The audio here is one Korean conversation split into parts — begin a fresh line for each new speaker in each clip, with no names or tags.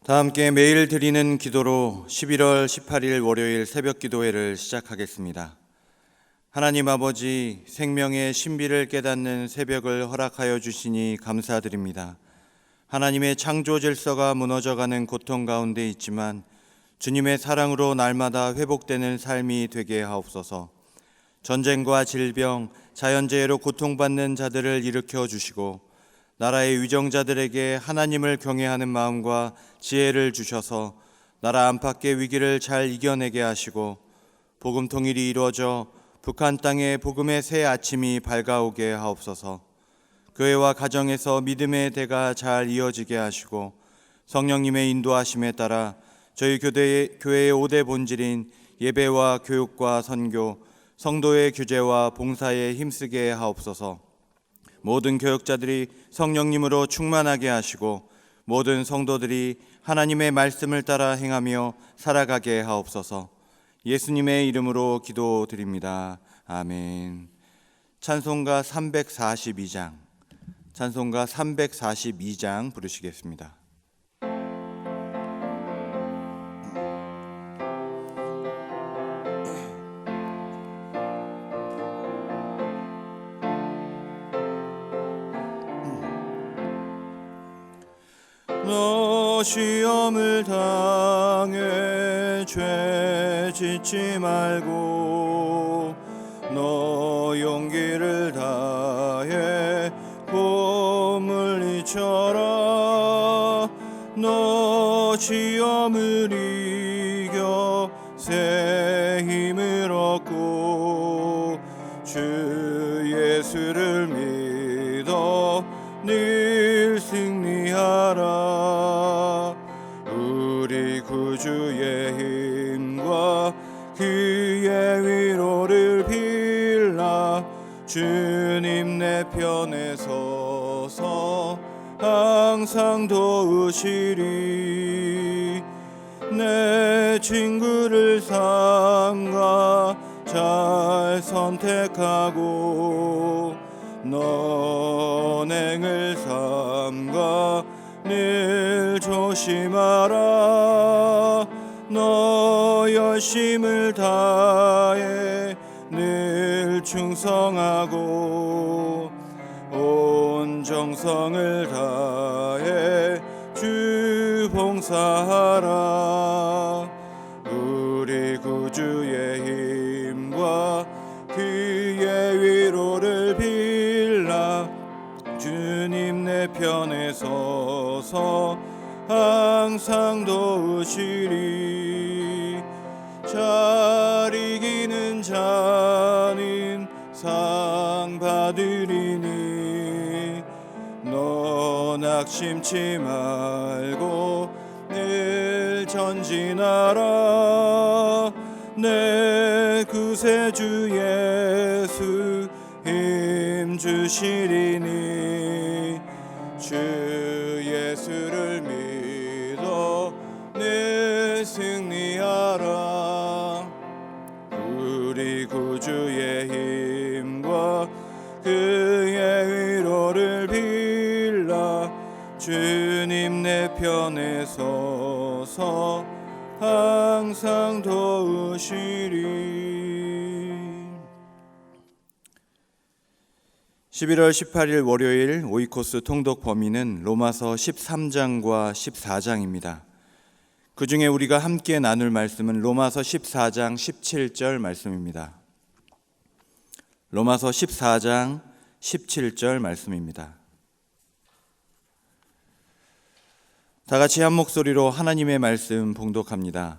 다 함께 매일 드리는 기도로 11월 18일 월요일 새벽 기도회를 시작하겠습니다. 하나님 아버지, 생명의 신비를 깨닫는 새벽을 허락하여 주시니 감사드립니다. 하나님의 창조 질서가 무너져가는 고통 가운데 있지만 주님의 사랑으로 날마다 회복되는 삶이 되게 하옵소서. 전쟁과 질병, 자연재해로 고통받는 자들을 일으켜 주시고 나라의 위정자들에게 하나님을 경외하는 마음과 지혜를 주셔서 나라 안팎의 위기를 잘 이겨내게 하시고 복음 통일이 이루어져 북한 땅에 복음의 새 아침이 밝아오게 하옵소서. 교회와 가정에서 믿음의 대가 잘 이어지게 하시고 성령님의 인도하심에 따라 저희 교회의 5대 본질인 예배와 교육과 선교, 성도의 규제와 봉사에 힘쓰게 하옵소서. 모든 교역자들이 성령님으로 충만하게 하시고 모든 성도들이 하나님의 말씀을 따라 행하며 살아가게 하옵소서. 예수님의 이름으로 기도드립니다. 아멘. 찬송가 342장 부르시겠습니다. 너 시험을 당해 죄 짓지 말고 너 용기를 다해 봄을 잊혀라. 너 시험을 이겨 새 힘을 얻고 주 예수를 믿어 늘 승리하라. 우리 구주의 힘과 그의 위로를 빌라. 주님 내 편에 서서 항상 도우시리. 내 친구를 삼가 잘 선택하고 너행을 삼가 늘 조심하라. 너 열심을 다해 늘 충성하고 온 정성을 다해 주 봉사하라. 우리 구주의 힘과 그의 위로를 빌라. 주님 내 편에 서서 항상 도우시리. 잘 이기는 자는 상 받으리니 너 낙심치 말고 늘 전진하라. 내 구세주 예수 힘 주시리니 주 예수를 믿어 늘 승리하라. 우리 구주의 힘과 그의 위로를 빌라. 주님 내 편에 서서 항상 도우시리. 11월 18일 월요일 오이코스 통독 범위는 로마서 13장과 14장입니다. 그 중에 우리가 함께 나눌 말씀은 로마서 14장 17절 말씀입니다. 로마서 14장 17절 말씀입니다. 다 같이 한 목소리로 하나님의 말씀 봉독합니다.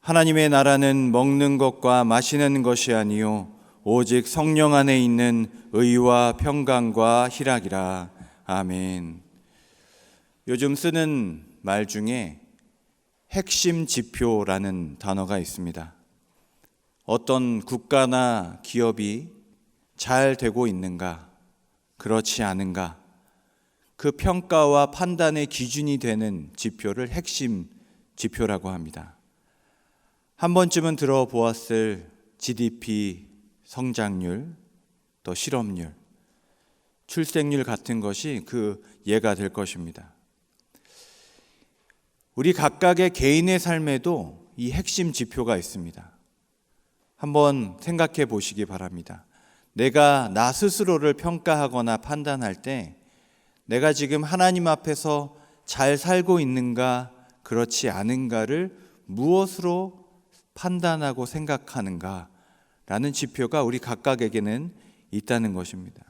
하나님의 나라는 먹는 것과 마시는 것이 아니요 오직 성령 안에 있는 의와 평강과 희락이라. 아멘. 요즘 쓰는 말 중에 핵심 지표라는 단어가 있습니다. 어떤 국가나 기업이 잘 되고 있는가, 그렇지 않은가, 그 평가와 판단의 기준이 되는 지표를 핵심 지표라고 합니다. 한 번쯤은 들어보았을 GDP 성장률, 또 실업률, 출생률 같은 것이 그 예가 될 것입니다. 우리 각각의 개인의 삶에도 이 핵심 지표가 있습니다. 한번 생각해 보시기 바랍니다. 내가 나 스스로를 평가하거나 판단할 때 내가 지금 하나님 앞에서 잘 살고 있는가, 그렇지 않은가를 무엇으로 판단하고 생각하는가 라는 지표가 우리 각각에게는 있다는 것입니다.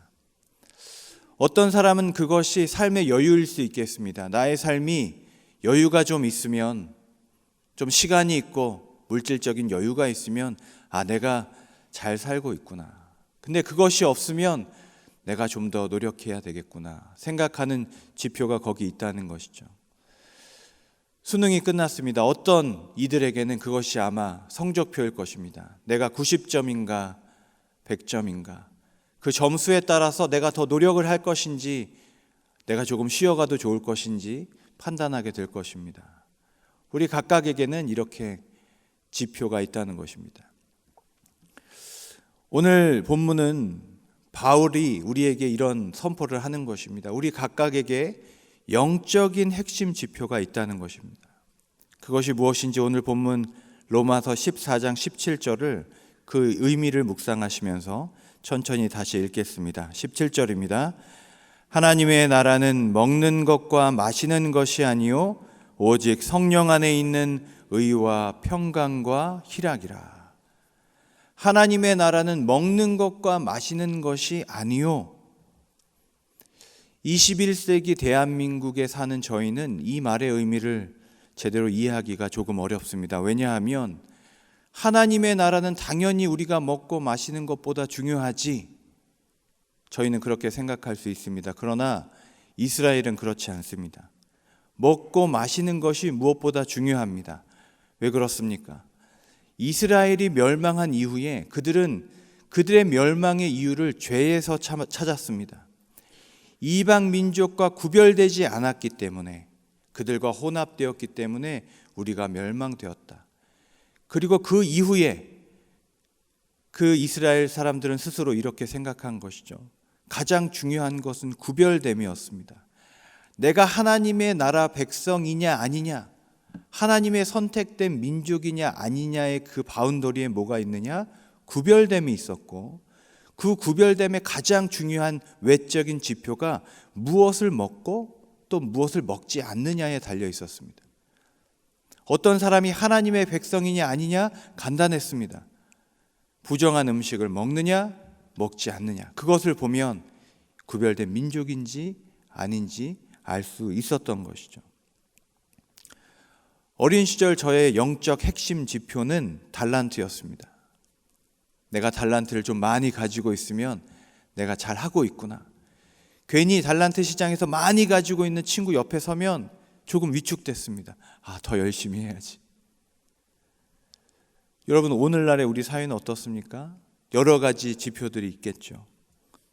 어떤 사람은 그것이 삶의 여유일 수 있겠습니다. 나의 삶이 여유가 좀 있으면, 좀 시간이 있고 물질적인 여유가 있으면 내가 잘 살고 있구나. 근데 그것이 없으면 내가 좀 더 노력해야 되겠구나 생각하는 지표가 거기 있다는 것이죠. 수능이 끝났습니다. 어떤 이들에게는 그것이 아마 성적표일 것입니다. 내가 90점인가 100점인가 그 점수에 따라서 내가 더 노력을 할 것인지 내가 조금 쉬어가도 좋을 것인지 판단하게 될 것입니다. 우리 각각에게는 이렇게 지표가 있다는 것입니다. 오늘 본문은 바울이 우리에게 이런 선포를 하는 것입니다. 우리 각각에게 영적인 핵심 지표가 있다는 것입니다. 그것이 무엇인지 오늘 본문 로마서 14장 17절을 그 의미를 묵상하시면서 천천히 다시 읽겠습니다. 17절입니다. 하나님의 나라는 먹는 것과 마시는 것이 아니요 오직 성령 안에 있는 의와 평강과 희락이라. 하나님의 나라는 먹는 것과 마시는 것이 아니요. 21세기 대한민국에 사는 저희는 이 말의 의미를 제대로 이해하기가 조금 어렵습니다. 왜냐하면 하나님의 나라는 당연히 우리가 먹고 마시는 것보다 중요하지, 저희는 그렇게 생각할 수 있습니다. 그러나 이스라엘은 그렇지 않습니다. 먹고 마시는 것이 무엇보다 중요합니다. 왜 그렇습니까? 이스라엘이 멸망한 이후에 그들은 그들의 멸망의 이유를 죄에서 찾았습니다. 이방 민족과 구별되지 않았기 때문에, 그들과 혼합되었기 때문에 우리가 멸망되었다. 그리고 그 이후에 그 이스라엘 사람들은 스스로 이렇게 생각한 것이죠. 가장 중요한 것은 구별됨이었습니다. 내가 하나님의 나라 백성이냐 아니냐, 하나님의 선택된 민족이냐 아니냐의 그 바운더리에 뭐가 있느냐? 구별됨이 있었고, 그 구별됨의 가장 중요한 외적인 지표가 무엇을 먹고 또 무엇을 먹지 않느냐에 달려 있었습니다. 어떤 사람이 하나님의 백성이냐 아니냐 간단했습니다. 부정한 음식을 먹느냐 먹지 않느냐, 그것을 보면 구별된 민족인지 아닌지 알 수 있었던 것이죠. 어린 시절 저의 영적 핵심 지표는 달란트였습니다. 내가 달란트를 좀 많이 가지고 있으면 내가 잘하고 있구나. 괜히 달란트 시장에서 많이 가지고 있는 친구 옆에 서면 조금 위축됐습니다. 더 열심히 해야지. 여러분, 오늘날의 우리 사회는 어떻습니까? 여러 가지 지표들이 있겠죠.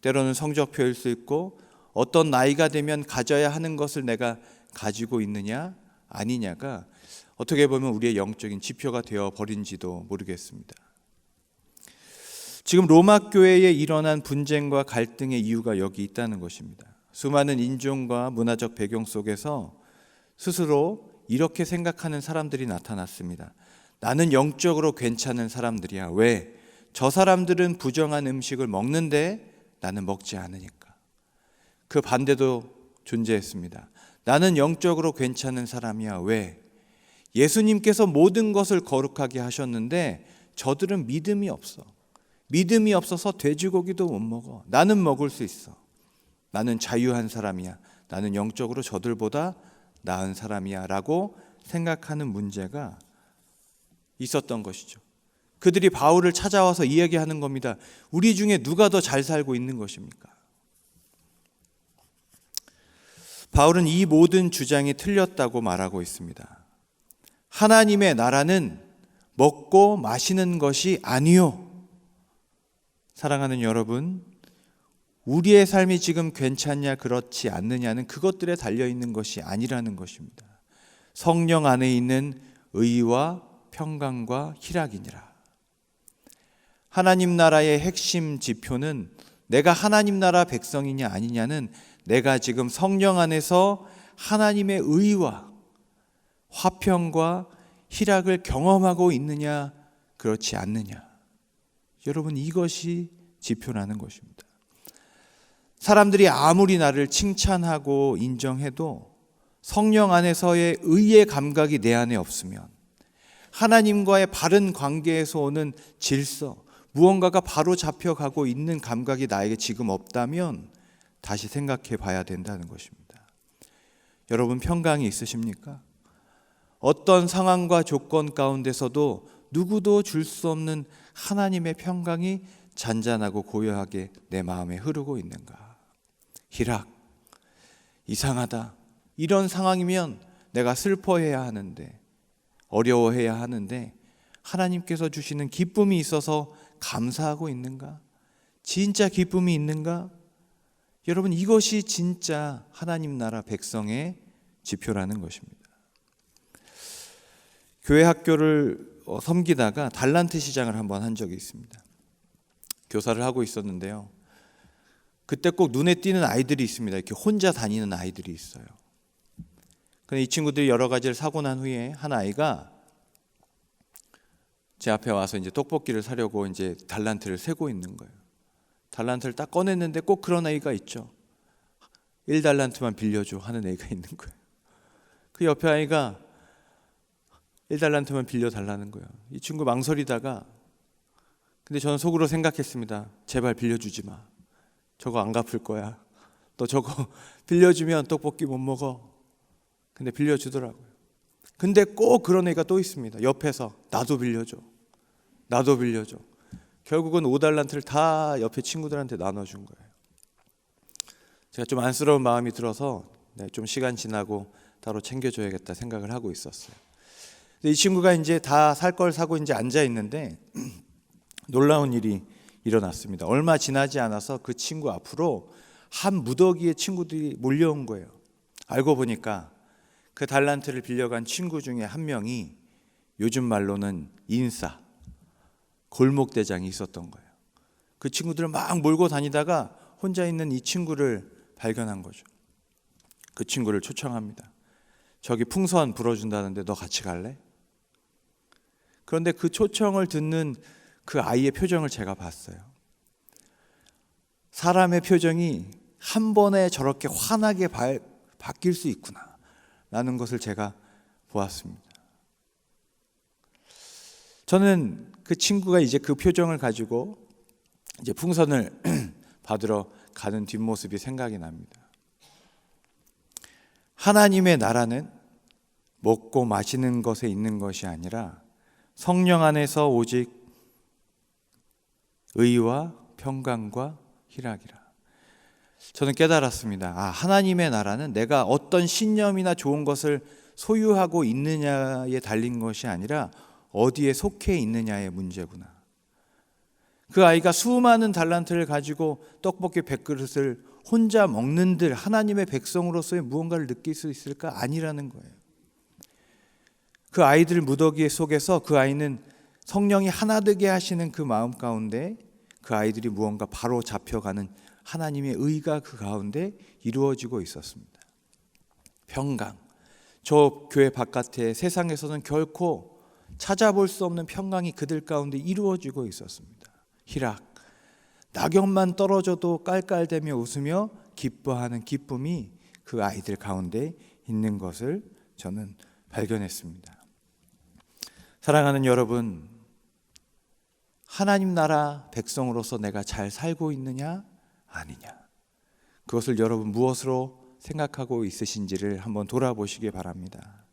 때로는 성적표일 수 있고, 어떤 나이가 되면 가져야 하는 것을 내가 가지고 있느냐 아니냐가 어떻게 보면 우리의 영적인 지표가 되어 버린지도 모르겠습니다. 지금 로마 교회에 일어난 분쟁과 갈등의 이유가 여기 있다는 것입니다. 수많은 인종과 문화적 배경 속에서 스스로 이렇게 생각하는 사람들이 나타났습니다. 나는 영적으로 괜찮은 사람들이야. 왜? 저 사람들은 부정한 음식을 먹는데 나는 먹지 않으니까. 그 반대도 존재했습니다. 나는 영적으로 괜찮은 사람이야. 왜? 예수님께서 모든 것을 거룩하게 하셨는데 저들은 믿음이 없어. 믿음이 없어서 돼지고기도 못 먹어. 나는 먹을 수 있어. 나는 자유한 사람이야. 나는 영적으로 저들보다 나은 사람이야 라고 생각하는 문제가 있었던 것이죠. 그들이 바울을 찾아와서 이야기하는 겁니다. 우리 중에 누가 더 잘 살고 있는 것입니까? 바울은 이 모든 주장이 틀렸다고 말하고 있습니다. 하나님의 나라는 먹고 마시는 것이 아니요. 사랑하는 여러분, 우리의 삶이 지금 괜찮냐 그렇지 않느냐는 그것들에 달려있는 것이 아니라는 것입니다. 성령 안에 있는 의와 평강과 희락이니라. 하나님 나라의 핵심 지표는 내가 하나님 나라 백성이냐 아니냐는 내가 지금 성령 안에서 하나님의 의와 화평과 희락을 경험하고 있느냐, 그렇지 않느냐. 여러분, 이것이 지표라는 것입니다. 사람들이 아무리 나를 칭찬하고 인정해도 성령 안에서의 의의 감각이 내 안에 없으면, 하나님과의 바른 관계에서 오는 질서, 무언가가 바로 잡혀가고 있는 감각이 나에게 지금 없다면 다시 생각해 봐야 된다는 것입니다. 여러분, 평강이 있으십니까? 어떤 상황과 조건 가운데서도 누구도 줄 수 없는 하나님의 평강이 잔잔하고 고요하게 내 마음에 흐르고 있는가? 희락, 이상하다. 이런 상황이면 내가 슬퍼해야 하는데, 어려워해야 하는데 하나님께서 주시는 기쁨이 있어서 감사하고 있는가? 진짜 기쁨이 있는가? 여러분, 이것이 진짜 하나님 나라 백성의 지표라는 것입니다. 교회 학교를 섬기다가 달란트 시장을 한번 한 적이 있습니다. 교사를 하고 있었는데요, 그때 꼭 눈에 띄는 아이들이 있습니다. 이렇게 혼자 다니는 아이들이 있어요. 근데 이 친구들이 여러 가지를 사고 난 후에 한 아이가 제 앞에 와서 이제 떡볶이를 사려고 이제 달란트를 세고 있는 거예요. 달란트를 딱 꺼냈는데 꼭 그런 아이가 있죠. 1달란트만 빌려줘 하는 애가 있는 거예요. 그 옆에 아이가 1달란트만 빌려달라는 거예요. 이 친구 망설이다가, 근데 저는 속으로 생각했습니다. 제발 빌려주지 마. 저거 안 갚을 거야. 너 저거 빌려주면 떡볶이 못 먹어. 근데 빌려주더라고요. 근데 꼭 그런 애가 또 있습니다. 옆에서 나도 빌려줘. 나도 빌려줘. 결국은 5달란트를 다 옆에 친구들한테 나눠준 거예요. 제가 좀 안쓰러운 마음이 들어서 좀 시간 지나고 따로 챙겨줘야겠다 생각을 하고 있었어요. 이 친구가 이제 다 살 걸 사고 이제 앉아 있는데 놀라운 일이 일어났습니다. 얼마 지나지 않아서 그 친구 앞으로 한 무더기의 친구들이 몰려온 거예요. 알고 보니까 그 달란트를 빌려간 친구 중에 한 명이 요즘 말로는 인싸, 골목대장이 있었던 거예요. 그 친구들을 막 몰고 다니다가 혼자 있는 이 친구를 발견한 거죠. 그 친구를 초청합니다. 저기 풍선 불어준다는데 너 같이 갈래? 그런데 그 초청을 듣는 그 아이의 표정을 제가 봤어요. 사람의 표정이 한 번에 저렇게 환하게 바뀔 수 있구나 라는 것을 제가 보았습니다. 저는 그 친구가 이제 그 표정을 가지고 이제 풍선을 받으러 가는 뒷모습이 생각이 납니다. 하나님의 나라는 먹고 마시는 것에 있는 것이 아니라 성령 안에서 오직 의와 평강과 희락이라. 저는 깨달았습니다. 하나님의 나라는 내가 어떤 신념이나 좋은 것을 소유하고 있느냐에 달린 것이 아니라 어디에 속해 있느냐의 문제구나. 그 아이가 수많은 달란트를 가지고 떡볶이 100그릇을 혼자 먹는들 하나님의 백성으로서의 무언가를 느낄 수 있을까? 아니라는 거예요. 그 아이들 무더기 속에서 그 아이는 성령이 하나 되게 하시는 그 마음 가운데 그 아이들이 무언가 바로 잡혀가는 하나님의 의가 그 가운데 이루어지고 있었습니다. 평강. 저 교회 바깥에 세상에서는 결코 찾아볼 수 없는 평강이 그들 가운데 이루어지고 있었습니다. 희락. 낙엽만 떨어져도 깔깔대며 웃으며 기뻐하는 기쁨이 그 아이들 가운데 있는 것을 저는 발견했습니다. 사랑하는 여러분, 하나님 나라 백성으로서 내가 잘 살고 있느냐 아니냐, 그것을 여러분 무엇으로 생각하고 있으신지를 한번 돌아보시기 바랍니다.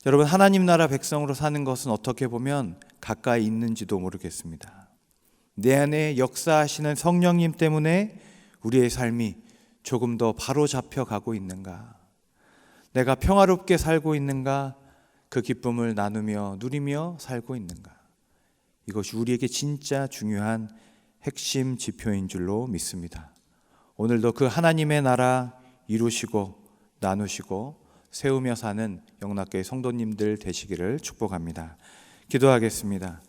여러분, 하나님 나라 백성으로 사는 것은 어떻게 보면 가까이 있는지도 모르겠습니다. 내 안에 역사하시는 성령님 때문에 우리의 삶이 조금 더 바로 잡혀가고 있는가, 내가 평화롭게 살고 있는가, 그 기쁨을 나누며 누리며 살고 있는가, 이것이 우리에게 진짜 중요한 핵심 지표인 줄로 믿습니다. 오늘도 그 하나님의 나라 이루시고 나누시고 세우며 사는 영락교회 성도님들 되시기를 축복합니다. 기도하겠습니다.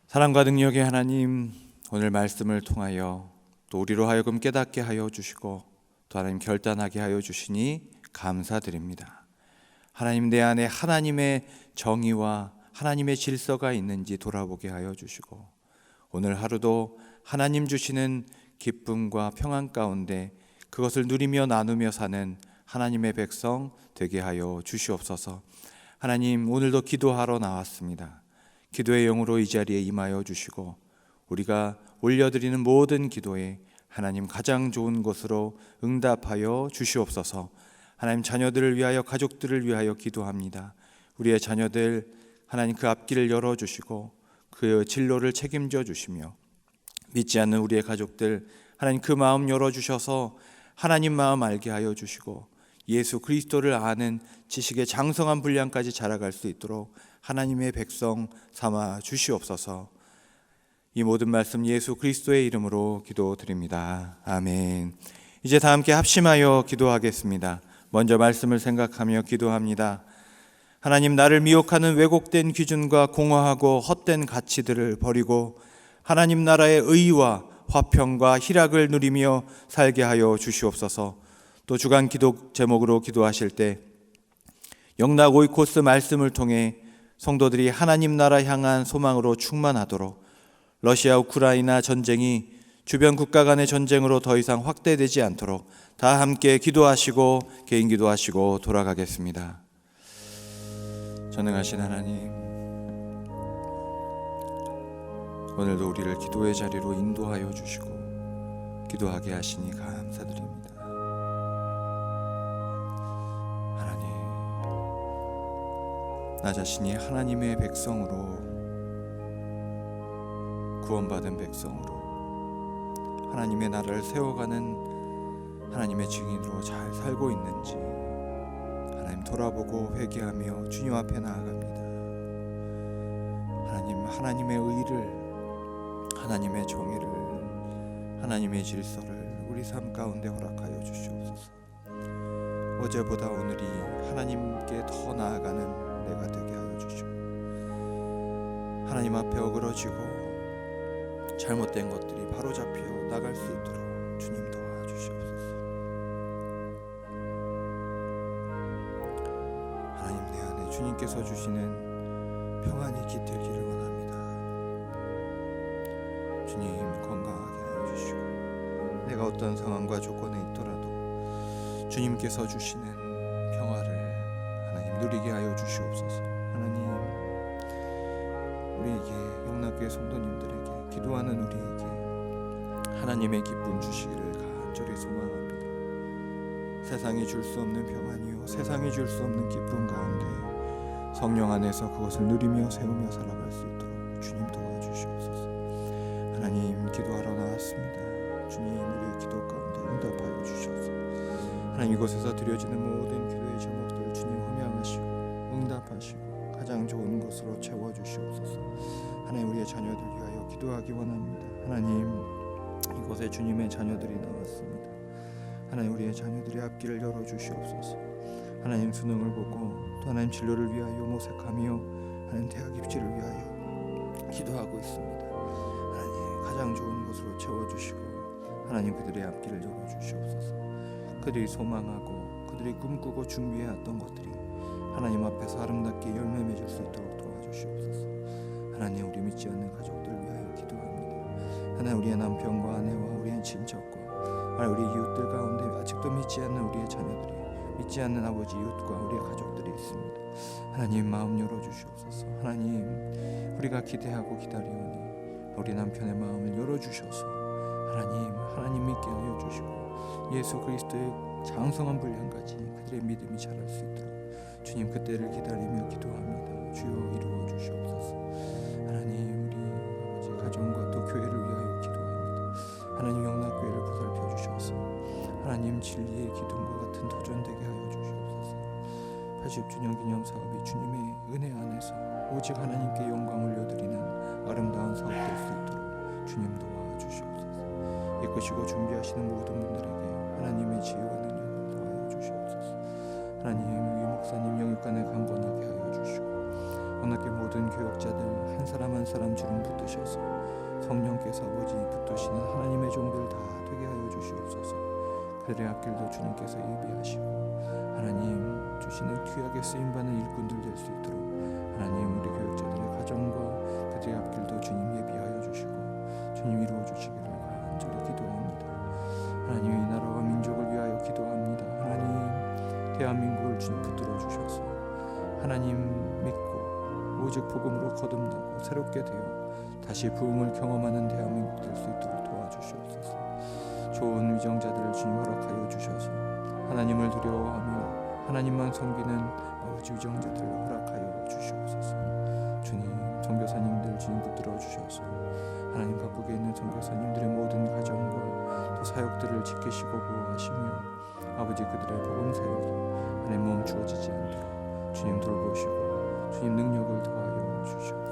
사랑과 능력의 하나님, 오늘 말씀을 통하여 또 우리로 하여금 깨닫게 하여 주시고 또 하나님 결단하게 하여 주시니 감사드립니다. 하나님, 내 안에 하나님의 정의와 하나님의 질서가 있는지 돌아보게 하여 주시고, 오늘 하루도 하나님 주시는 기쁨과 평안 가운데 그것을 누리며 나누며 사는 하나님의 백성 되게 하여 주시옵소서. 하나님, 오늘도 기도하러 나왔습니다. 기도의 영으로 이 자리에 임하여 주시고, 우리가 올려드리는 모든 기도에 하나님 가장 좋은 것으로 응답하여 주시옵소서. 하나님, 자녀들을 위하여, 가족들을 위하여 기도합니다. 우리의 자녀들 하나님 그 앞길을 열어주시고 그 진로를 책임져 주시며, 믿지 않는 우리의 가족들 하나님 그 마음 열어주셔서 하나님 마음 알게 하여 주시고, 예수 그리스도를 아는 지식의 장성한 분량까지 자라갈 수 있도록 하나님의 백성 삼아 주시옵소서. 이 모든 말씀 예수 그리스도의 이름으로 기도드립니다. 아멘. 이제 다 함께 합심하여 기도하겠습니다. 먼저 말씀을 생각하며 기도합니다. 하나님, 나를 미혹하는 왜곡된 기준과 공허하고 헛된 가치들을 버리고 하나님 나라의 의와 화평과 희락을 누리며 살게 하여 주시옵소서. 또 주간 기도 제목으로 기도하실 때 영락 오이코스 말씀을 통해 성도들이 하나님 나라 향한 소망으로 충만하도록, 러시아 우크라이나 전쟁이 주변 국가 간의 전쟁으로 더 이상 확대되지 않도록 다 함께 기도하시고 개인 기도하시고 돌아가겠습니다. 전능하신 하나님, 오늘도 우리를 기도의 자리로 인도하여 주시고 기도하게 하시니 감사드립니다. 하나님, 나 자신이 하나님의 백성으로, 구원받은 백성으로 하나님의 나라를 세워가는 하나님의 증인으로 잘 살고 있는지 하나님 돌아보고 회개하며 주님 앞에 나아갑니다. 하나님, 하나님의 의를, 하나님의 정의를, 하나님의 질서를 우리 삶 가운데 허락하여 주시옵소서. 어제보다 오늘이 하나님께 더 나아가는 내가 되게 하여 주시고, 하나님 앞에 어그러지고 잘못된 것들이 바로잡혀 나갈 수 있도록 주님 도와주시옵소서. 하나님, 내 안에 주님께서 주시는 평안이 깃들기를 원합니다. 주님, 건강하게 하여 주시고, 내가 어떤 상황과 조건에 있더라도 주님께서 주시는 평화를 하나님 누리게 하여 주시옵소서. 하나님, 우리에게, 영락교회 성도님들에게, 기도하는 우리에게 하나님의 기쁨 주시기를 간절히 소망합니다. 세상이 줄 수 없는 평안이요, 세상이 줄 수 없는 기쁨 가운데 성령 안에서 그것을 누리며 세우며 살아갈 수 있도록 주님 도와주시옵소서. 하나님, 기도하러 나왔습니다. 주님, 우리의 기도 가운데 응답하여 주셔서 하나님, 이곳에서 드려지는 모든 기도의 제목들 주님 흠양하시고 응답하시고 가장 좋은 것으로 채워주시옵소서. 하나님, 우리의 자녀들 위하여 기도하기 원합니다. 하나님, 이곳에 주님의 자녀들이 나왔습니다. 하나님, 우리의 자녀들의 앞길을 열어주시옵소서. 하나님, 수능을 보고 또 하나님 진로를 위하여 모색하며 하나님 대학 입시를 위하여 기도하고 있습니다. 하나님, 가장 좋은 것으로 채워주시고 하나님, 그들의 앞길을 열어주시옵소서. 그들이 소망하고 그들이 꿈꾸고 준비해왔던 것들이 하나님 앞에서 아름답게 열매 맺을 수 있도록 도와주시옵소서. 하나님, 우리 믿지 않는 가족들을 위하여 기도합니다. 하나님, 우리의 남편과 아내와 우리의 친척과 우리 이웃들 가운데 아직도 믿지 않는 우리의 자녀들이, 믿지 않는 아버지 이웃과 우리의 가족들이 있습니다. 하나님, 마음 열어주시옵소서. 하나님, 우리가 기대하고 기다리오니 우리 남편의 마음을 열어주셔서 하나님 믿게 하여 주시고 예수 그리스도의 장성한 분량까지 그들의 믿음이 자랄 수 있도록 주님, 그때를 기다리며 기도합니다. 주여, 이루어 주시옵소서. 하나님, 우리 아버지 가정과 또 교회를 위하여 기도합니다. 하나님, 영락교회를 보살펴 주셔서 하나님 진리의 기둥과 같은 도전되게 하여 주시옵소서. 80주년 기념 사업이 주님의 은혜 안에서 오직 하나님께 영광 올려드리는 아름다운 사업 될 수 있도록 주님 도와주시옵소서. 이끄시고 준비하시는 모든 분들에게 하나님의 지혜와 능력을 더하여 주시옵소서. 하나님, 우리 목사님 영육간에 강건하게 하여 주시고 언약의 모든 교역자들 한 사람 한 사람 주름 붙드셔서 성령께서 아버지 붙드시는 하나님의 종들 다 되게 하여 주시옵소서.
그들의 앞길도 주님께서 예비하시고 하나님 주시는 귀하게 쓰임받는 일꾼들 될 수 있도록 하나님 우리 교육자들의 가정과 그들의 앞길도 주님 예비하여 주시고 주님 이루어 주시기를 간절히 기도합니다. 하나님 이 나라와 민족을 위하여 기도합니다. 하나님 대한민국을 주님 붙들어 주셔서 하나님 믿고 오직 복음으로 거듭나고 새롭게 되어 다시 부흥을 경험하는 대한민국 될 수 있도록 도와주시옵소서. 좋은 위정자들을 주님 허락하여 주셔서 하나님을 두려워하며 하나님만 섬기는 아버지 위정자들을 허락하여 주시옵소서. 주님 선교사님들 주님 붙들어 주셔서 하나님 각국에 있는 선교사님들의 모든 가정과 또 사역들을 지키시고 보호하시며 아버지 그들의 복음 사역이 하나님 멈추어지지 않도록 주님 돌보시고 주님 능력을 더하여 주시옵소서.